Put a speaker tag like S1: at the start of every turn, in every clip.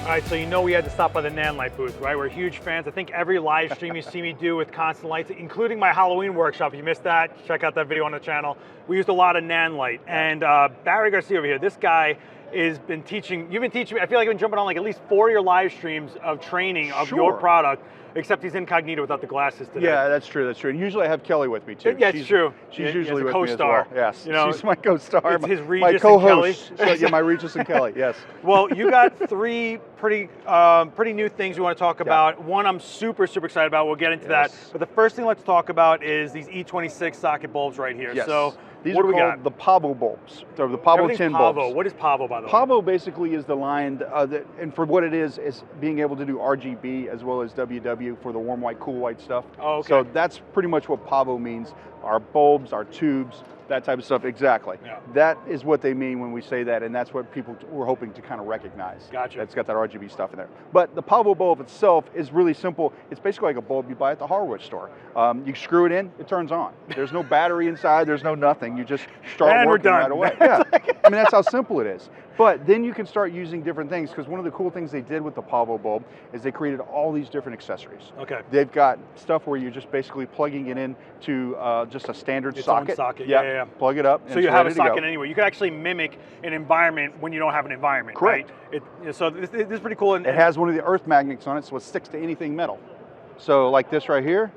S1: All right, so you know we had to stop by the Nanlite booth, right? We're huge fans. I think every live stream you see me do with constant lights, including my Halloween workshop, if you missed that, check out that video on the channel. We used a lot of Nanlite. And Barry Garcia over here, this guy has been teaching, you've been teaching me, I feel like I've been jumping on like at least 4 of your live streams of training of your product, except he's incognito without the glasses today.
S2: Yeah, that's true, that's true. And usually I have Kelly with me too.
S1: Yeah, it's true.
S2: She's usually with me as well. Yes,
S1: you know,
S2: she's my co-star,
S1: it's his Regis
S2: my co-host.
S1: and Kelly.
S2: So, yeah, my Regis and Kelly, yes.
S1: Well, you got three pretty new things you want to talk about. One I'm super excited about. We'll get into that. But the first thing let's talk about is these E26 socket bulbs right here.
S2: Yes.
S1: So
S2: these
S1: what
S2: are
S1: do we
S2: called
S1: got?
S2: the Pavo Bulbs, or the Pavo tin
S1: Pavo.
S2: bulbs.
S1: What is Pavo, by the way?
S2: Pavo basically is the line, that, and for what it is being able to do RGB as well as WW for the warm white, cool white stuff.
S1: Oh, okay.
S2: So that's pretty much what Pavo means. Our bulbs, our tubes, that type of stuff, exactly.
S1: Yeah.
S2: That is what they mean when we say that, and that's what people were hoping to kind of recognize.
S1: Gotcha.
S2: It's got that RGB stuff in there. But the Pavo bulb itself is really simple. It's basically like a bulb you buy at the hardware store. You screw it in, it turns on. There's no battery inside, there's no nothing. You just start working right away. Yeah. I mean, that's how simple it is. But then you can start using different things, because one of the cool things they did with the Pavo bulb is they created all these different accessories.
S1: Okay.
S2: They've got stuff where you're just basically plugging it in to just a standard socket.
S1: Socket.
S2: Yeah.
S1: Yeah.
S2: Plug it up.
S1: So you have a socket anywhere. You could actually mimic an environment when you don't have an environment.
S2: Correct.
S1: Right? So this is pretty cool. And
S2: it has one of the earth magnets on it, so it sticks to anything metal. So like this right here.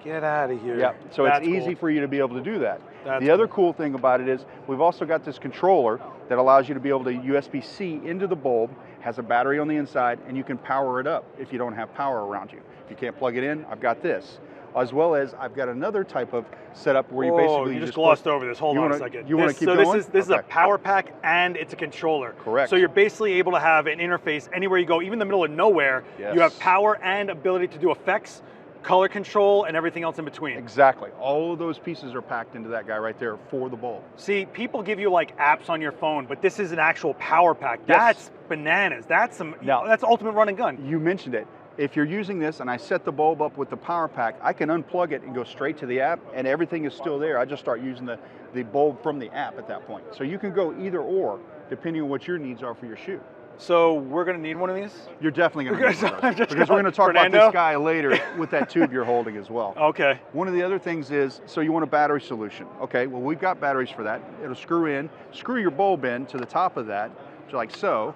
S1: Get out of here.
S2: Yeah. So
S1: That's
S2: it's easy for you to be able to do that.
S1: That's
S2: the other cool thing about it is we've also got this controller that allows you to be able to USB-C into the bulb, has a battery on the inside, and you can power it up if you don't have power around you. If you can't plug it in, I've got this. As well as I've got another type of setup where you basically
S1: you just glossed over this. Hold on a second.
S2: You want to keep
S1: going?
S2: going?
S1: So this is a power pack and it's a controller.
S2: Correct.
S1: So you're basically able to have an interface anywhere you go, even in the middle of nowhere.
S2: Yes.
S1: You have power and ability to do effects, color control, and everything else in between.
S2: Exactly. All of those pieces are packed into that guy right there for the bulb.
S1: See, people give you like apps on your phone, but this is an actual power pack.
S2: Yes.
S1: That's bananas. That's that's ultimate run and gun.
S2: You mentioned it. If you're using this and I set the bulb up with the power pack, I can unplug it and go straight to the app, and everything is still there. I just start using the bulb from the app at that point. So you can go either or, depending on what your needs are for your shoot.
S1: So we're going to need one of these?
S2: You're definitely going to need one of those, because we're going to talk about this guy later with that tube you're holding as well.
S1: Okay.
S2: One of the other things is, so you want a battery solution. Okay, well we've got batteries for that. It'll screw your bulb in to the top of that, like so,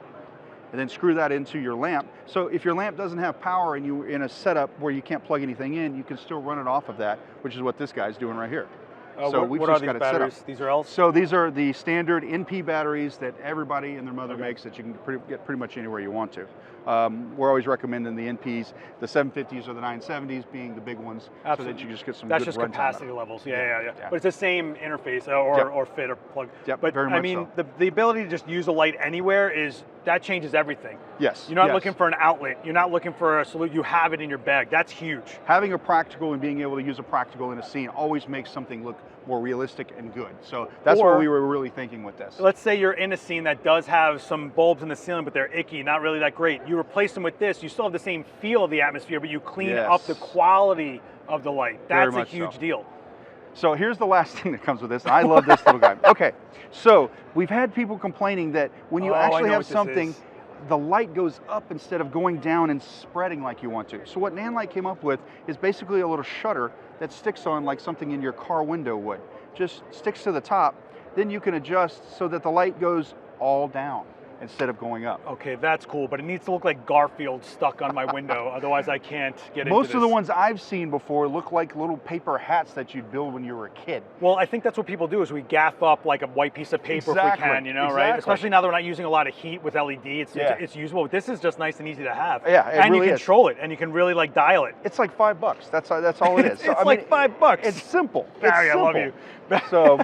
S2: and then screw that into your lamp. So if your lamp doesn't have power and you're in a setup where you can't plug anything in, you can still run it off of that, which is what this guy's doing right here. So we've
S1: what
S2: just
S1: are
S2: got
S1: these
S2: it set
S1: batteries?
S2: up.
S1: These are L's?
S2: So these are the standard NP batteries that everybody and their mother makes that you can get pretty much anywhere you want to. We're always recommending the NPs, the 750s or the 970s being the big ones.
S1: Absolutely.
S2: So that you just get some
S1: That's
S2: good
S1: just capacity levels. Yeah.
S2: Yeah.
S1: But it's the same interface or fit or plug.
S2: Yep,
S1: but
S2: very
S1: I
S2: much
S1: mean,
S2: so.
S1: the ability to just use a light anywhere that changes everything.
S2: Yes.
S1: You're not looking for an outlet. You're not looking for a solution. You have it in your bag. That's huge.
S2: Having a practical and being able to use a practical in a scene always makes something look more realistic and good. So that's what we were really thinking with this.
S1: Let's say you're in a scene that does have some bulbs in the ceiling, but they're icky, not really that great. You replace them with this, you still have the same feel of the atmosphere, but you clean up the quality of the light. That's a huge deal.
S2: So here's the last thing that comes with this. I love this little guy. Okay, so we've had people complaining that when you actually have something, the light goes up instead of going down and spreading like you want to. So what Nanlite came up with is basically a little shutter that sticks on like something in your car window would. Just sticks to the top, then you can adjust so that the light goes all down instead of going up.
S1: Okay, that's cool, but it needs to look like Garfield stuck on my window, otherwise I can't get into this.
S2: Most of the ones I've seen before look like little paper hats that you'd build when you were a kid.
S1: Well, I think that's what people do, is we gaff up like a white piece of paper if we can, you know, right? Especially now that we're not using a lot of heat with LED, it's usable. But this is just nice and easy to have.
S2: Yeah,
S1: and
S2: really
S1: you control it, and you can really like dial it.
S2: It's like $5. That's all it is.
S1: It's like $5.
S2: It's simple.
S1: Barry,
S2: it's simple.
S1: I love you.
S2: So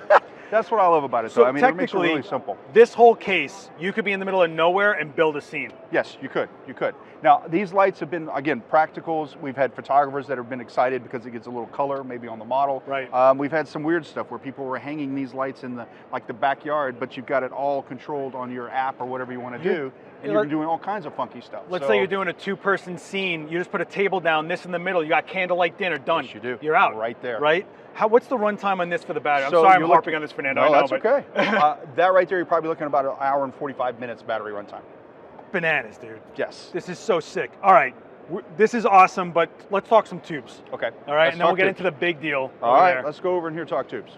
S2: that's what I love about it.
S1: So
S2: I mean, it makes it really simple.
S1: This whole case, you could be in the middle of nowhere and build a scene.
S2: Yes, you could. You could. Now, these lights have been, again, practicals. We've had photographers that have been excited because it gets a little color, maybe on the model.
S1: Right.
S2: We've had some weird stuff where people were hanging these lights in the backyard, but you've got it all controlled on your app or whatever you want to do, and you're doing all kinds of funky stuff.
S1: Let's say you're doing a two-person scene. You just put a table down, this in the middle. You got candlelight dinner done.
S2: Yes, you do.
S1: You're out.
S2: Right there.
S1: Right. What's the runtime on this for the battery? I'm
S2: So
S1: sorry I'm harping on this, Fernando.
S2: No,
S1: I know,
S2: that's okay. That right there, you're probably looking at about 1 hour and 45 minutes battery runtime.
S1: bananas, dude.
S2: Yes.
S1: This is so sick. All right, this is awesome, but let's talk some tubes.
S2: Okay.
S1: All right, and then we'll get into the big deal.
S2: All right, let's go over and here talk tubes.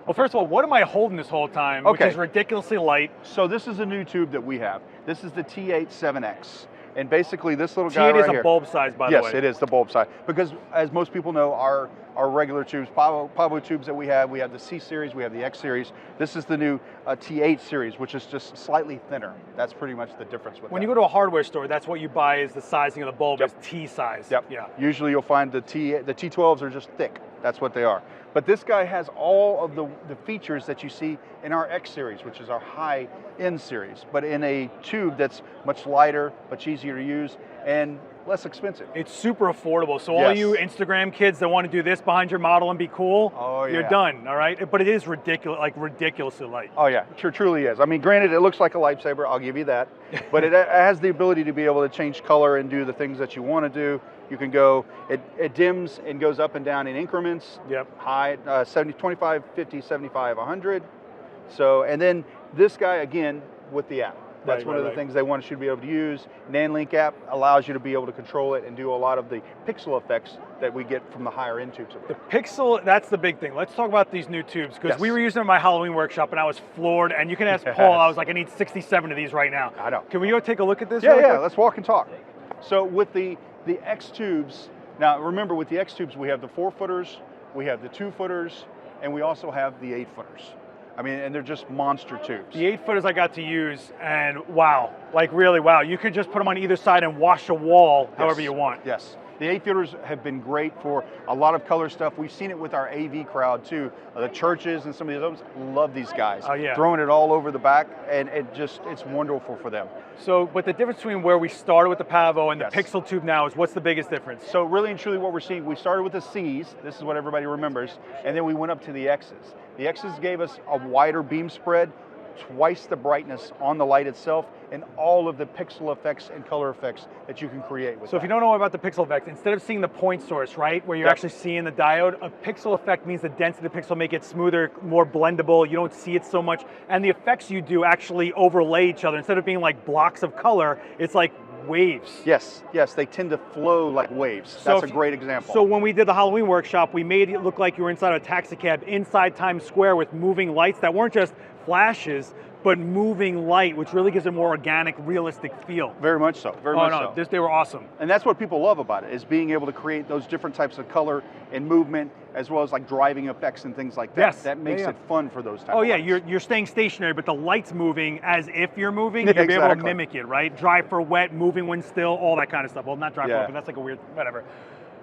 S1: Well, first of all, what am I holding this whole time? Which is ridiculously light.
S2: So this is a new tube that we have. This is the T8 7X. And basically this little guy right here.
S1: T8 is a bulb size, by the way.
S2: Yes, it is the bulb size. Because as most people know, our regular tubes, Pavo tubes that we have the C series, we have the X series. This is the new T8 series, which is just slightly thinner. That's pretty much the difference with
S1: When you go to a hardware store, that's what you buy is the sizing of the bulb is T size.
S2: Yep.
S1: Yeah.
S2: Usually you'll find the T12s are just thick. That's what they are. But this guy has all of the features that you see in our X series, which is our high-end series, but in a tube that's much lighter, much easier to use, and less expensive.
S1: It's super affordable. So all you Instagram kids that want to do this behind your model and be cool, you're done, all right? But it is ridiculous, like ridiculously light.
S2: Oh yeah, truly is. I mean, granted, it looks like a lightsaber, I'll give you that, but it has the ability to be able to change color and do the things that you want to do. You can go, it dims and goes up and down in increments.
S1: Yep.
S2: High, 25, 50, 75, 100. So, and then this guy, again, with the app. That's one of the things they want you to be able to use. NanLink app allows you to be able to control it and do a lot of the pixel effects that we get from the higher end tubes.
S1: The pixel, that's the big thing. Let's talk about these new tubes, because we were using them in my Halloween workshop and I was floored, and you can ask Paul, I was like, I need 67 of these right now.
S2: I know.
S1: Can we go take a look at this?
S2: Yeah, let's walk and talk. So with the X tubes, now remember with the X tubes, we have the 4-footers, we have the 2-footers, and we also have the 8-footers. I mean, and they're just monster tubes.
S1: The 8-footers I got to use, and wow, like really wow. You could just put them on either side and wash a wall however you want.
S2: Yes. The 8-footers have been great for a lot of color stuff. We've seen it with our AV crowd too. The churches and some of these others love these guys.
S1: Oh yeah.
S2: Throwing it all over the back, and it's wonderful for them.
S1: So, but the difference between where we started with the Pavo and the Pixel tube now is, what's the biggest difference?
S2: So really and truly what we're seeing, we started with the C's, this is what everybody remembers, and then we went up to the X's. The X's gave us a wider beam spread, twice the brightness on the light itself, and all of the pixel effects and color effects that you can create with
S1: So if you don't know about the pixel effect, instead of seeing the point source, right, where you're actually seeing the diode, a pixel effect means the density of the pixel make it smoother, more blendable, you don't see it so much, and the effects you do actually overlay each other. Instead of being like blocks of color, it's like waves.
S2: Yes, they tend to flow like waves. That's a great example.
S1: So when we did the Halloween workshop, we made it look like you were inside a taxi cab inside Times Square with moving lights that weren't just flashes, but moving light, which really gives it a more organic, realistic feel.
S2: Very much so, very much so.
S1: They were awesome.
S2: And that's what people love about it, is being able to create those different types of color and movement, as well as like driving effects and things like that.
S1: Yes.
S2: That makes it fun for those types of
S1: lights. You're staying stationary, but the light's moving as if you're moving. You'll be able to mimic it, right? Dry for wet, moving when still, all that kind of stuff. Well, not dry for wet, but that's like a weird, whatever.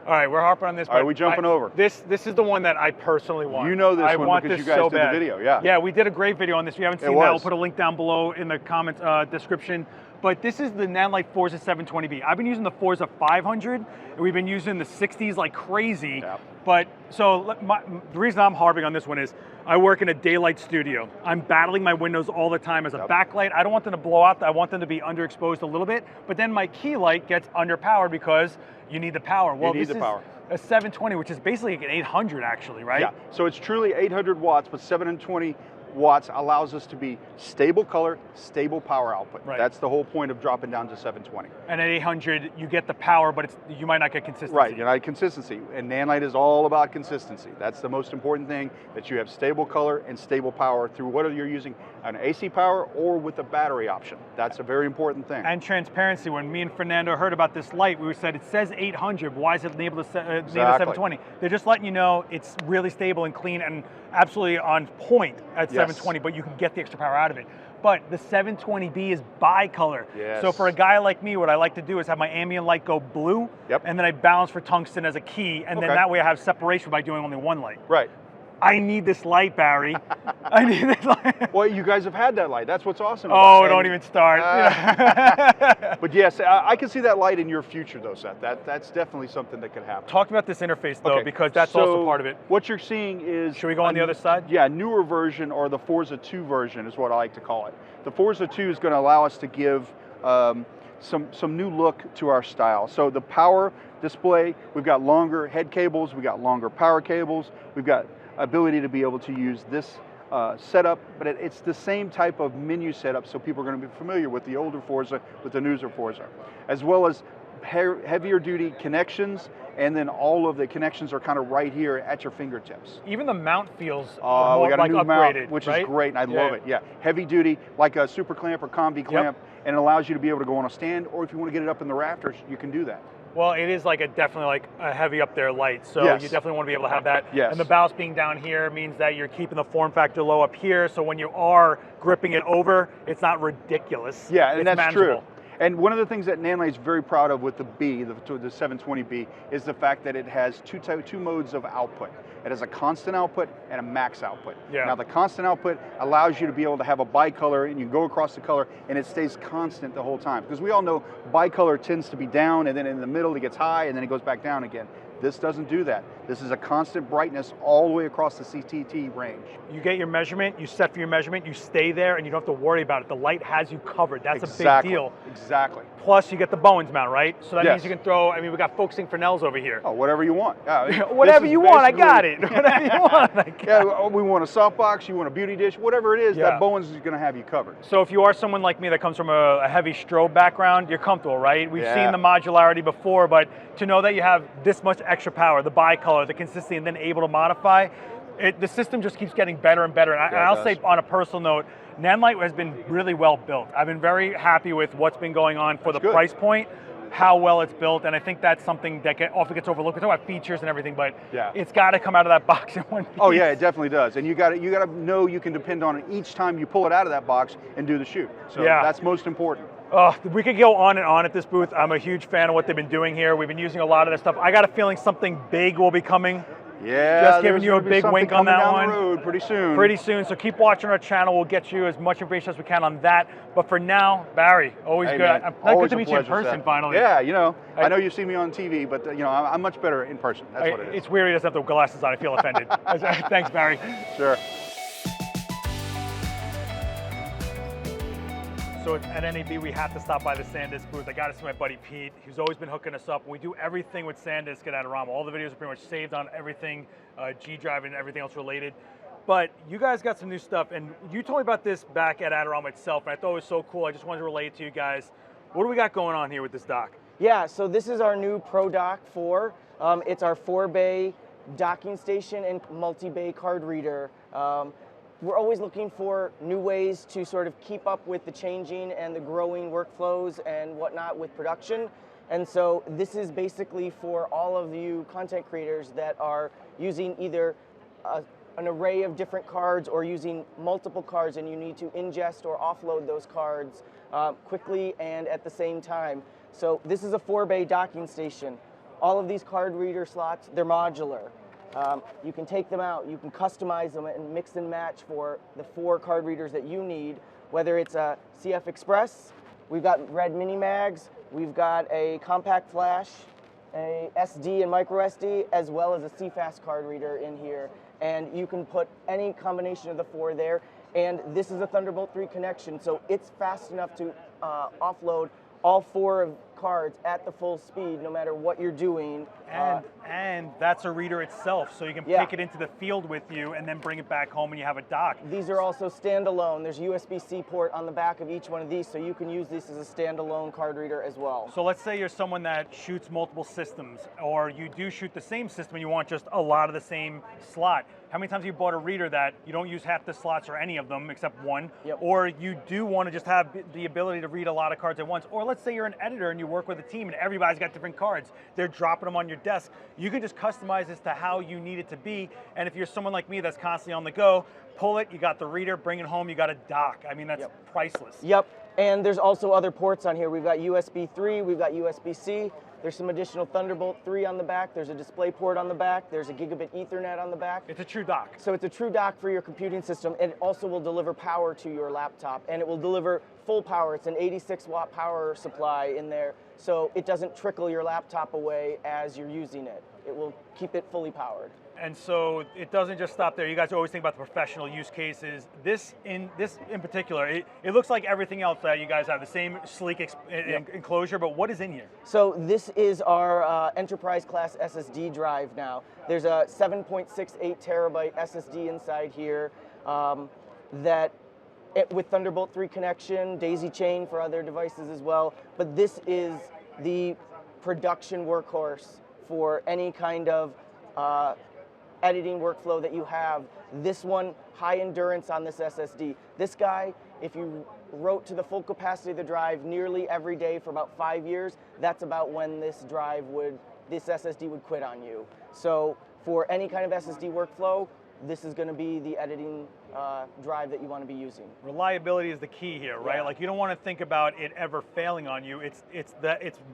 S1: All right, we're harping on this.
S2: All right, we're jumping over.
S1: This is the one that I personally want.
S2: You know this
S1: I
S2: one
S1: want
S2: because
S1: this
S2: you guys
S1: so
S2: did
S1: bad.
S2: the video, yeah.
S1: Yeah, we did a great video on this. If you haven't seen that, we'll put a link down below in the comments description. But this is the Nanlite Forza 720B. I've been using the Forza 500, and we've been using the 60s like crazy. Yep. But so the reason I'm harping on this one is I work in a daylight studio. I'm battling my windows all the time as a backlight. I don't want them to blow out. I want them to be underexposed a little bit. But then my key light gets underpowered because you need the power. Well, this is a 720, which is basically like an 800 actually, right?
S2: Yeah, so it's truly 800 watts, but 720 watts allows us to be stable color, stable power output. Right. That's the whole point of dropping down to 720.
S1: And at 800, you get the power, but you might not get consistency.
S2: Right, you're not consistency. And Nanlite is all about consistency. That's the most important thing, that you have stable color and stable power through whether you're using an AC power or with a battery option. That's a very important thing.
S1: And transparency. When me and Fernando heard about this light, we said, it says 800, why is it enabled to name it 720? They're just letting you know it's really stable and clean and absolutely on point at 720, but you can get the extra power out of it. But the 720B is bicolor.
S2: Yes.
S1: So for a guy like me, what I like to do is have my ambient light go blue, and then I balance for tungsten as a key, and then that way I have separation by doing only one light.
S2: Right.
S1: I need this light, Barry. I need this light.
S2: Well, you guys have had that light. That's what's awesome about it.
S1: Oh, don't even start.
S2: But yes, I can see that light in your future though, Seth. That's definitely something that could happen.
S1: Talk about this interface though, because that's also part of it.
S2: What you're seeing is...
S1: Should we go on the other side?
S2: Yeah, newer version, or the Forza 2 version is what I like to call it. The Forza 2 is going to allow us to give some new look to our style. So the power display, we've got longer head cables, we've got longer power cables, we've got ability to be able to use this setup, but it's the same type of menu setup, so people are going to be familiar with the older Forza, with the newer Forza, as well as heavier duty connections, and then all of the connections are kind of right here at your fingertips.
S1: Even the mount feels
S2: we got
S1: like
S2: a new
S1: upgraded,
S2: mount, which
S1: right?
S2: is great, and I love it. Yeah, heavy duty, like a super clamp or combi clamp, and it allows you to be able to go on a stand, or if you want to get it up in the rafters, you can do that.
S1: Well, it is like definitely like a heavy up there light, so you definitely want to be able to have that.
S2: Yes.
S1: And the ballast being down here means that you're keeping the form factor low up here, so when you are gripping it over, it's not ridiculous.
S2: Yeah, and
S1: it's
S2: that's
S1: manageable.
S2: true. And one of the things that Nanlite is very proud of with the B, the 720B, is the fact that it has two modes of output. It has a constant output and a max output.
S1: Yeah.
S2: Now the constant output allows you to be able to have a bicolor, and you can go across the color and it stays constant the whole time. Because we all know bicolor tends to be down, and then in the middle it gets high, and then it goes back down again. This doesn't do that. This is a constant brightness all the way across the CTT range.
S1: You get your measurement, you set for your measurement, you stay there, and you don't have to worry about it. The light has you covered. That's a big deal.
S2: Exactly.
S1: Plus, you get the Bowens mount, right? So that means you can throw, I mean, we got focusing Fresnels over here.
S2: Oh, whatever you want.
S1: Whatever you want, I got it. Whatever you want, I got it.
S2: We want a softbox, you want a beauty dish, whatever it is, that Bowens is going to have you covered.
S1: So if you are someone like me that comes from a heavy strobe background, you're comfortable, right? We've seen the modularity before, but to know that you have this much extra power, the bicolor, the consistency, and then able to modify, the system just keeps getting better and better. And I'll say on a personal note, Nanlite has been really well built. I've been very happy with what's been going on for the price point, how well it's built, and I think that's something that often gets overlooked. We talk about features and everything, but it's got to come out of that box in one piece.
S2: Oh yeah, it definitely does, and you got to know you can depend on it each time you pull it out of that box and do the shoot. So that's most important.
S1: We could go on and on at this booth. I'm a huge fan of what they've been doing here. We've been using a lot of this stuff. I got a feeling something big will be coming.
S2: Yeah,
S1: just giving you a big wink on that one.
S2: Down the road pretty soon.
S1: Pretty soon. So keep watching our channel. We'll get you as much information as we can on that. But for now, Barry, always good.
S2: Man,
S1: Good to meet you in person, finally.
S2: Yeah, you know, I know you see me on TV, but you know, I'm much better in person. That's what it is.
S1: It's weird he doesn't have the glasses on. I feel offended. Thanks, Barry.
S2: Sure.
S1: So at NAB, we have to stop by the Sandisk booth. I got to see my buddy Pete, who's always been hooking us up. We do everything with Sandisk at Adorama. All the videos are pretty much saved on everything, G Drive and everything else related. But you guys got some new stuff, and you told me about this back at Adorama itself, and I thought it was so cool. I just wanted to relay it to you guys. What do we got going on here with this dock?
S3: Yeah, so this is our new Pro Dock 4. It's our 4-bay docking station and multi-bay card reader. We're always looking for new ways to sort of keep up with the changing and the growing workflows and whatnot with production. And so this is basically for all of you content creators that are using either an array of different cards or using multiple cards, and you need to ingest or offload those cards quickly and at the same time. So this is a 4-bay docking station. All of these card reader slots, they're modular. You can take them out, you can customize them and mix and match for the 4 card readers that you need, whether it's a CF Express, we've got red mini mags, we've got a compact flash, a SD and micro SD, as well as a CFast card reader in here. And you can put any combination of the 4 there. And this is a Thunderbolt 3 connection, so it's fast enough to offload all 4 cards at the full speed, no matter what you're doing.
S1: And that's a reader itself, so you can pick it into the field with you and then bring it back home and you have a dock.
S3: These are also standalone. There's a USB-C port on the back of each one of these, so you can use this as a standalone card reader as well.
S1: So let's say you're someone that shoots multiple systems, or you do shoot the same system and you want just a lot of the same slot. How many times have you bought a reader that you don't use half the slots or any of them except one, or you do want to just have the ability to read a lot of cards at once, or let's say you're an editor and you work with a team and everybody's got different cards, they're dropping them on your desk. You can just customize this to how you need it to be, and if you're someone like me that's constantly on the go, pull it, you got the reader, bring it home, you got a dock. I mean, that's priceless.
S3: Yep, and there's also other ports on here. We've got USB 3, we've got USB-C, there's some additional Thunderbolt 3 on the back, there's a display port on the back, there's a gigabit Ethernet on the back.
S1: It's a true dock.
S3: So it's a true dock for your computing system, and it also will deliver power to your laptop, and it will deliver full power. It's an 86-watt power supply in there, so it doesn't trickle your laptop away as you're using it. It will keep it fully powered.
S1: And so it doesn't just stop there. You guys always think about the professional use cases. This in particular, it looks like everything else that you guys have, the same sleek enclosure, but what is in here?
S3: So this is our Enterprise Class SSD drive now. There's a 7.68 terabyte SSD inside here. with Thunderbolt 3 connection, daisy chain for other devices as well. But this is the production workhorse for any kind of editing workflow that you have. This one, high endurance on this SSD. This guy, if you wrote to the full capacity of the drive nearly every day for about 5 years, that's about when this SSD would quit on you. So for any kind of SSD workflow, this is going to be the editing drive that you want to be using.
S1: Reliability is the key here, right?
S3: Yeah.
S1: Like you don't want to think about it ever failing on you. It's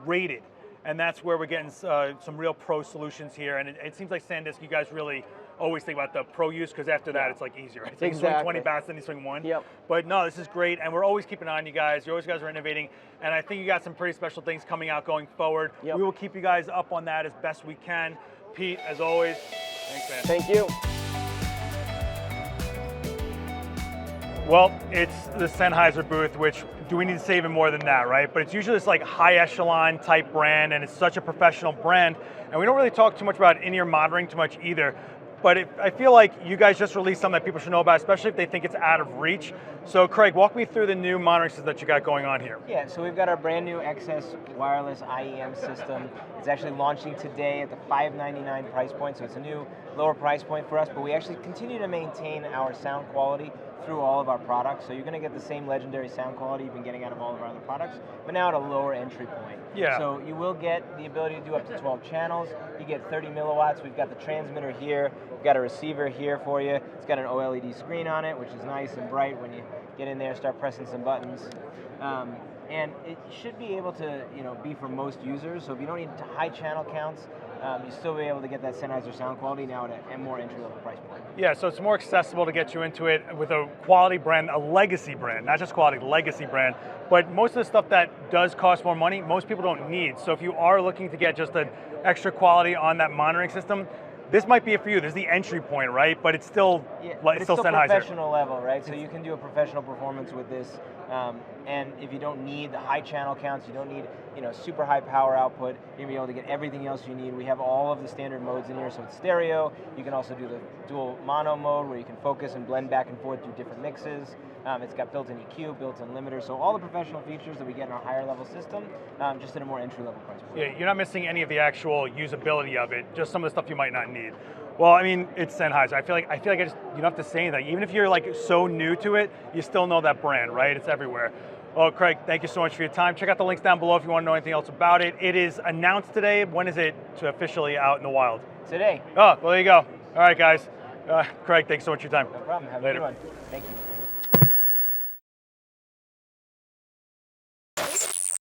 S1: rated, and that's where we're getting some real pro solutions here. And it seems like Sandisk, you guys really always think about the pro use, because after that it's like easier. It's like you swing 20 bats, then you swing one.
S3: Yep.
S1: But no, this is great, and we're always keeping an eye on you guys. You guys are innovating, and I think you got some pretty special things coming out going forward.
S3: Yep.
S1: We will keep you guys up on that as best we can. Pete, as always, thanks, man.
S3: Thank you.
S1: Well, it's the Sennheiser booth, which do we need to say even more than that, right? But it's usually this like high echelon type brand, and it's such a professional brand. And we don't really talk too much about in-ear monitoring too much either. But I feel like you guys just released something that people should know about, especially if they think it's out of reach. So Craig, walk me through the new monitoring system that you got going on here.
S4: Yeah, so we've got our brand new XS wireless IEM system. It's actually launching today at the $599 price point, so it's a new lower price point for us, but we actually continue to maintain our sound quality through all of our products. So you're going to get the same legendary sound quality you've been getting out of all of our other products, but now at a lower entry point.
S1: Yeah.
S4: So you will get the ability to do up to 12 channels. You get 30 milliwatts. We've got the transmitter here. We've got a receiver here for you. It's got an OLED screen on it, which is nice and bright when you get in there, start pressing some buttons. And it should be able to, be for most users. So if you don't need high channel counts, you still be able to get that Sennheiser sound quality now at a more entry-level price point.
S1: Yeah, so it's more accessible to get you into it with a quality brand, a legacy brand, not just quality, legacy brand. But most of the stuff that does cost more money, most people don't need. So if you are looking to get just an extra quality on that monitoring system, this might be it for you. There's the entry point, right? But it's still,
S4: it's still
S1: Sennheiser.
S4: Professional level, right? So you can do a professional performance with this, and if you don't need the high channel counts, you don't need super high power output, you're gonna be able to get everything else you need. We have all of the standard modes in here, so it's stereo. You can also do the dual mono mode where you can focus and blend back and forth through different mixes. It's got built-in EQ, built-in limiter, so all the professional features that we get in our higher level system, just at a more entry-level price point.
S1: Yeah, you're not missing any of the actual usability of it, just some of the stuff you might not need. Well, I mean, it's Sennheiser. I feel like you don't have to say anything. Even if you're like so new to it, you still know that brand, right? It's everywhere. Well, Craig, thank you so much for your time. Check out the links down below if you want to know anything else about it. It is announced today. When is it officially out in the wild?
S4: Today.
S1: Oh, well, there you go. All right, guys. Craig, thanks so much for your time.
S4: No problem. Have a good one. Thank you.